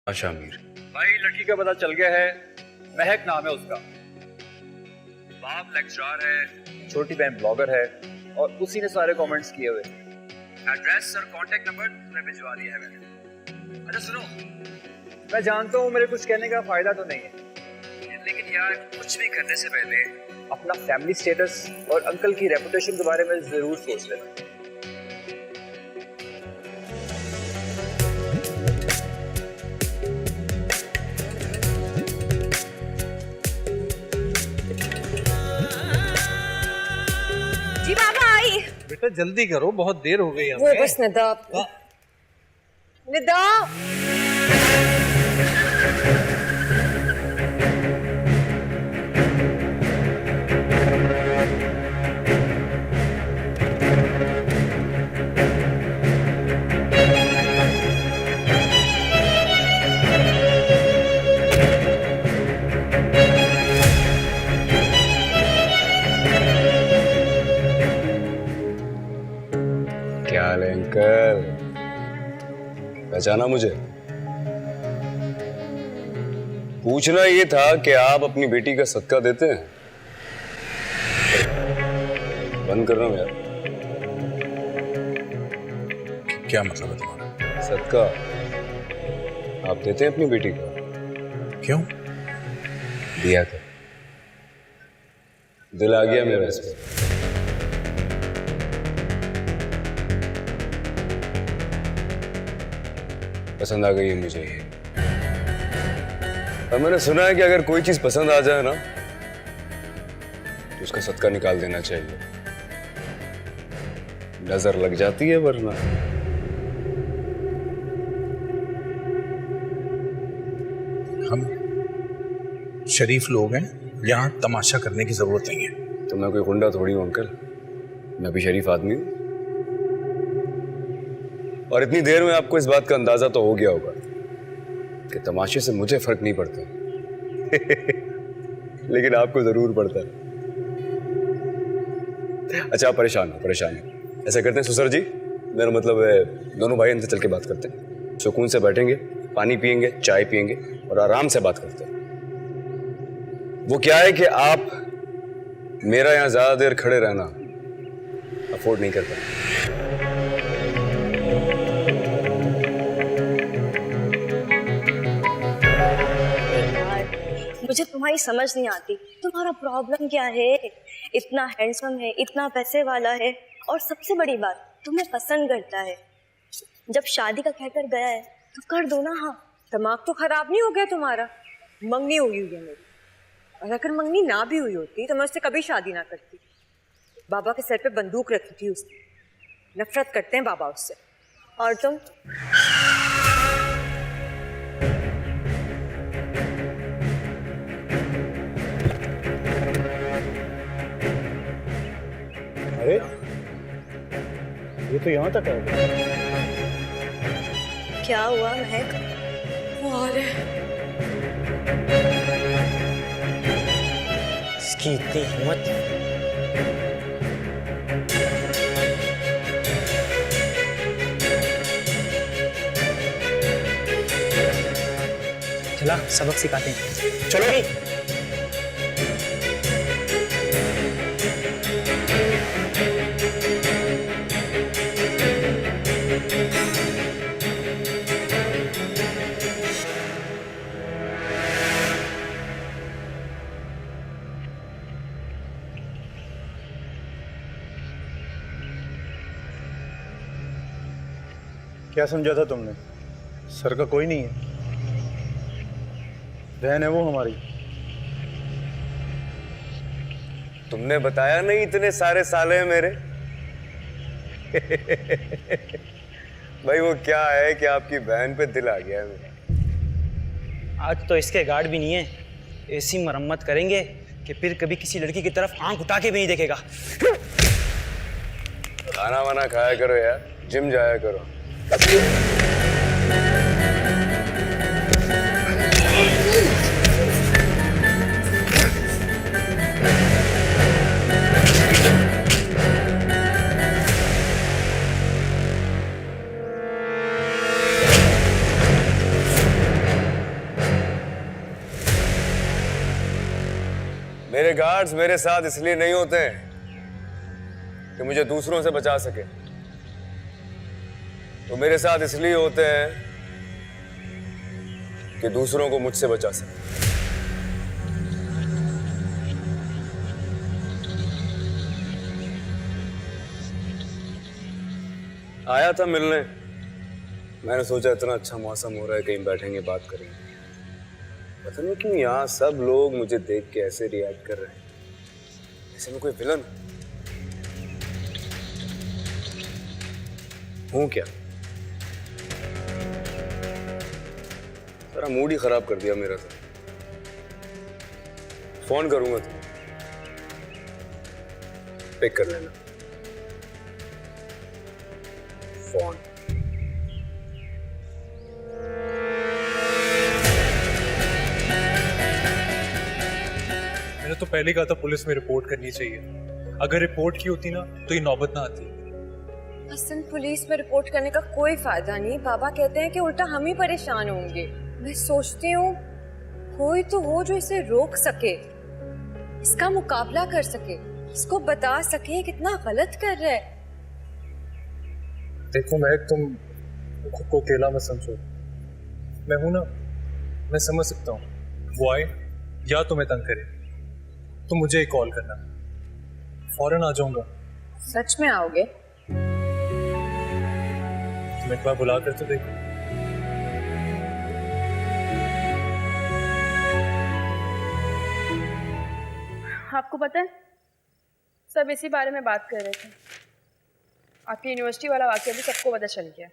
अच्छा मीर भाई लड़की का पता चल गया है, महक नाम है उसका। बाप लेक्चरर है, छोटी बहन ब्लॉगर है और उसी ने सारे कमेंट्स किए हुए। एड्रेस और कांटेक्ट नंबर तुम्हें भिजवा दिया है मैंने। अच्छा सुनो, मैं जानता हूँ मेरे कुछ कहने का फायदा तो नहीं है, लेकिन यार कुछ भी करने से पहले अपना फैमिली स्टेटस और अंकल की रेपुटेशन के बारे में जरूर सोच लेना। जी बाबा आई। बेटा जल्दी करो, बहुत देर हो गई वो हमें। बस निदा निदा क्या हाल है अंकल? पहचाना मुझे? पूछना ये था कि आप अपनी बेटी का सदका देते हैं? बंद कर रहा हूं यार। क्या मतलब है तुम्हारा? सदका आप देते हैं अपनी बेटी का? क्यों? दिया था, दिल आ गया मेरा इस पर। पसंद आ गई है मुझे ये। और मैंने सुना है कि अगर कोई चीज पसंद आ जाए ना तो उसका सदका निकाल देना चाहिए, नजर लग जाती है वरना। हम शरीफ लोग हैं, यहाँ तमाशा करने की जरूरत नहीं है। तो मैं कोई गुंडा थोड़ी हूं अंकल, मैं भी शरीफ आदमी हूं। और इतनी देर में आपको इस बात का अंदाजा तो हो गया होगा कि तमाशे से मुझे फर्क नहीं पड़ता लेकिन आपको जरूर पड़ता है। अच्छा आप परेशान हो। ऐसा करते हैं सुसर जी, मेरा मतलब है दोनों भाई अंदर चल के बात करते हैं, सुकून से बैठेंगे, पानी पियेंगे, चाय पियेंगे और आराम से बात करते हैं। वो क्या है कि आप मेरा यहां ज्यादा देर खड़े रहना अफोर्ड नहीं कर पाए। मुझे तुम्हारी समझ नहीं आती, तुम्हारा प्रॉब्लम क्या है? इतना हैंडसम है, इतना पैसे वाला है और सबसे बड़ी बात तुम्हें पसंद करता है। जब शादी का कहकर गया है तो कर दो ना। हाँ, दिमाग तो खराब नहीं हो गया तुम्हारा? मंगनी हुई है मेरी, और अगर मंगनी ना भी हुई होती तो मैं उससे कभी शादी ना करती। बाबा के सर पे बंदूक रखी थी उसने। नफरत करते हैं बाबा उससे। और तुम? अरे ये तो यहाँ तक है। क्या हुआ महक? वो आ रहा है। इसकी इतनी हिम्मत। चला सबक सिखाते हैं, चलो क्या समझा था तुमने? सर का कोई नहीं है, बहन है वो हमारी। तुमने बताया नहीं इतने सारे साले हैं मेरे भाई वो क्या है कि आपकी बहन पे दिल आ गया है मेरा। आज तो इसके गार्ड भी नहीं है, ऐसी मरम्मत करेंगे कि फिर कभी किसी लड़की की तरफ आंख उठा के भी नहीं देखेगा। खाना वाना खाया करो यार, जिम जाया करो। मेरे गार्ड्स मेरे साथ इसलिए नहीं होते हैं कि मुझे दूसरों से बचा सके, वो मेरे साथ इसलिए होते हैं कि दूसरों को मुझसे बचा सके। आया था मिलने, मैंने सोचा इतना अच्छा मौसम हो रहा है, कहीं बैठेंगे बात करेंगे। पता नहीं क्यों यहाँ सब लोग मुझे देख के ऐसे रिएक्ट कर रहे हैं, जैसे मैं कोई विलन हूं क्या। सारा मूड ही खराब कर दिया मेरा तो। फोन करूंगा तो पिक कर लेना फोन। मैंने तो पहले कहा था पुलिस में रिपोर्ट करनी चाहिए। अगर रिपोर्ट की होती ना तो ये नौबत ना आती। हसन, पुलिस में रिपोर्ट करने का कोई फायदा नहीं। बाबा कहते हैं कि उल्टा हम ही परेशान होंगे। मैं सोचती हूँ कोई तो हो जो इसे रोक सके, इसका मुकाबला कर सके, इसको बता सके कितना गलत कर रहा है। देखो महक, तुम खुद को अकेला मत समझो। मैं हूं ना, मैं समझ सकता हूँ। वो आए या तुम्हें तंग करे तो मुझे एक कॉल करना, फौरन आ जाऊंगा। सच में आओगे? तुम एक बार बुला कर तो देखो। आपको पता है, सब इसी बारे में बात कर रहे थे। आपकी यूनिवर्सिटी वाला वाकया भी सबको पता चल गया।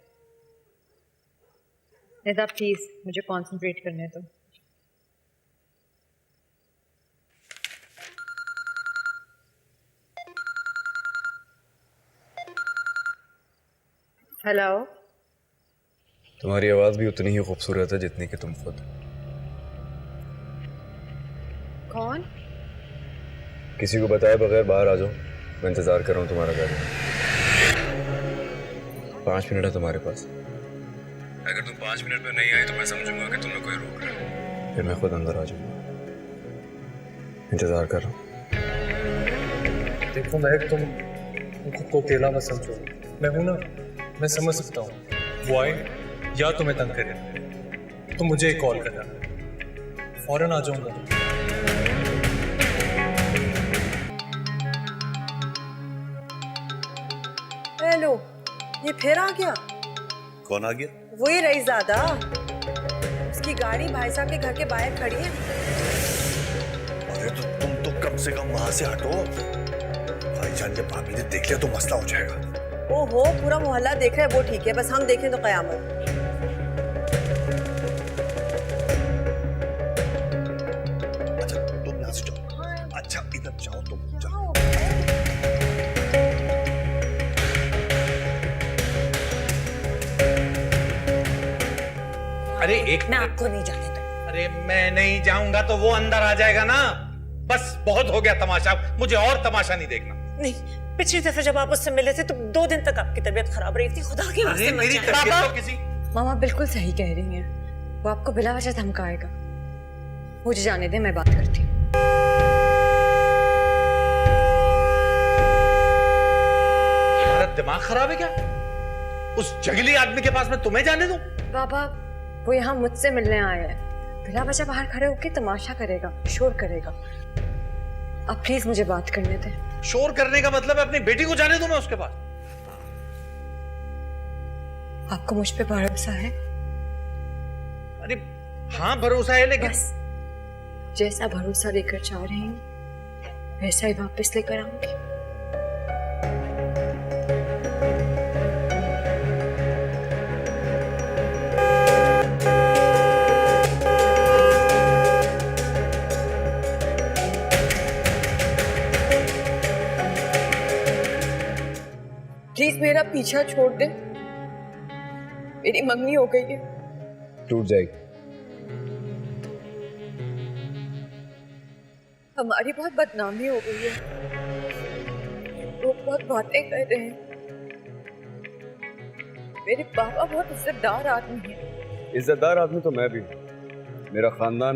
निदा प्लीज मुझे कंसंट्रेट करने दो। हेलो। तुम्हारी आवाज भी उतनी ही खूबसूरत है जितनी कि तुम खुद। कौन? किसी को बताए बगैर बाहर आ जाओ, मैं इंतजार कर रहा हूँ तुम्हारा गाड़ी में। 5 मिनट है तुम्हारे पास। अगर तुम 5 मिनट में नहीं आई तो मैं समझूंगा कि तुम्हें कोई रोक रहा है, फिर मैं खुद अंदर आ जाऊंगा। इंतजार कर रहा हूँ। देखो महक, तुम खुद को अकेला मत समझो। मैं हूं ना, मैं समझ सकता हूँ। वो आए या तुम्हें तंग करे तो मुझे एक कॉल करना, फौरन आ जाऊंगा। हेलो, ये फिर आ गया? कौन आ गया? वही रईज़ादा। उसकी गाड़ी भाई साहब के घर के बाहर खड़ी है। अरे तो तुम तो कम से कम वहां से हटो। भाईजान जब भाभी ने देख लिया तो मसला हो जाएगा। ओहो, पूरा मोहल्ला देख रहा है, वो ठीक है, बस हम देखें तो कयामत। अच्छा तुम यहाँ से जाओ। अच्छा इधर जाओ, तुम जाओ। अरे एक मैं आपको नहीं जाने दूं। अरे मैं नहीं जाऊंगा तो वो अंदर आ जाएगा ना। बस बहुत हो गया तमाशा, मुझे और तमाशा नहीं देखना। नहीं, पिछली दफे जब आप उससे मिले थे तो 2 दिन तक आपकी तबीयत खराब रही थी। खुदा की वास्ते मत मेरी जाइए। तबीयत तो किसी। मामा बिल्कुल सही कह रही हैं। वो आपको बिला वजह धमकाएगा। मुझे जाने दे, मैं बात करती हूँ। तुम्हारा दिमाग खराब है क्या? उस जंगली आदमी के पास मैं तुम्हें जाने दूं? बाबा, वो यहाँ मुझसे मिलने आया है। बिला वजह बाहर खड़े होकर तमाशा करेगा, शोर करेगा। अब प्लीज मुझे बात करने दें। शोर करने का मतलब है अपनी बेटी को जाने दूं मैं उसके पास? आपको मुझ पे भरोसा है? अरे हाँ भरोसा है, लेकिन बस जैसा भरोसा लेकर जा रही हूँ वैसा ही वापस लेकर आऊंगी। प्लीज मेरा पीछा छोड़ दे। मेरी मंगनी हो गई है। टूट जाएगी। हमारी बहुत बदनामी हो गई है। लोग बहुत बातें कर रहे हैं। मेरे पापा बहुत इज्जतदार आदमी हैं। इज्जतदार आदमी तो मैं भी हूँ। मेरा खानदान